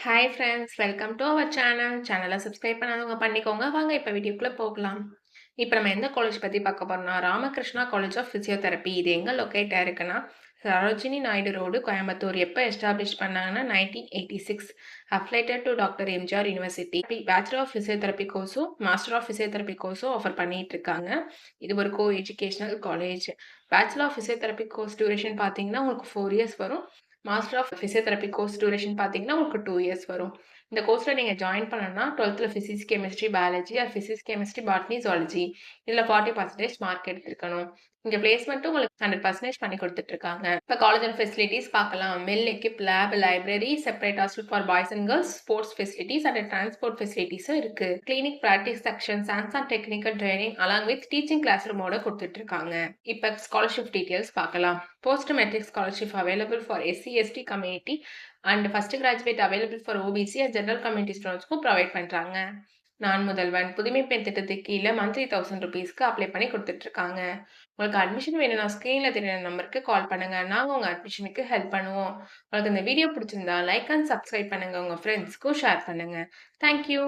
Hi friends, welcome to our channel. சேனலை subscribe பண்ணாதவங்க பண்ணிக்கோங்க. வாங்க இப்போ வீடியோக்குள்ள போகலாம். இப்போ நம்ம எந்த காலேஜ் பத்தி பார்க்க போறோம்னா, ராமகிருஷ்ணா காலேஜ் ஆஃப் பிசியோதெரபி. இது எங்க லொக்கேட் ஆயிருக்குன்னா, சரோஜினி நாயுடு ரோடு, கோயம்புத்தூர். எப்போ எஸ்டாப்ளிஷ் பண்ணாங்கன்னா 1986. Affiliated to doctor MGR university. Bachelor of physiotherapy கோர்ஸும் மாஸ்டர் ஆஃப் பிசியோதெரபி கோர்ஸும் ஆஃபர் பண்ணிட்டு இருக்காங்க. இது ஒரு co educational college. Bachelor of physiotherapy course duration பார்த்தீங்கன்னா உங்களுக்கு 4 இயர்ஸ் வரும். Master of physiotherapy course duration பார்த்தீங்கன்னா உங்களுக்கு 2 இயர்ஸ் வரும். இந்த கோர்ஸில் நீங்கள் ஜாயின் பண்ணணும்னா 12th physics chemistry biology R physics chemistry botany zoology இதில் 40% மார்க் எடுத்துருக்கணும். இங்கே பிளேஸ்மெண்ட்டும் உங்களுக்கு 100% பண்ணி கொடுத்துட்டு இருக்காங்க. இப்போ காலேஜ் அண்ட் ஃபெசிலிட்டிஸ் பார்க்கலாம். Well equip lab, library, separate hostel for boys and girls, sports facilities and transport ஃபெசிலிட்டிஸும் இருக்கு. Clinic practice section, science and technical training along with teaching class ரூமோட கொடுத்துட்டு இருக்காங்க. இப்போ ஸ்காலர்ஷிப் டீட்டெயில்ஸ் பார்க்கலாம். Post metric scholarship available for SC/ST community and first graduate available for OBC and general community students-க்கும் provide பண்றாங்க. நான் முதல்வன் புதுமை பெண் திட்டத்துக்கு கீழே மந்த்லி 1000 rupees-க்கு அப்ளை பண்ணி கொடுத்துட்டு இருக்காங்க. உங்களுக்கு அட்மிஷன் வேணும்னா ஸ்கிரீன்ல தெரியுற நம்பருக்கு கால் பண்ணுங்க. நாங்க உங்க அட்மிஷனுக்கு ஹெல்ப் பண்ணுவோம். உங்களுக்கு இந்த வீடியோ பிடிச்சிருந்தா லைக் அண்ட் சப்ஸ்கிரைப் பண்ணுங்க. உங்க ஃப்ரெண்ட்ஸ்க்கும் ஷேர் பண்ணுங்க. தேங்க்யூ.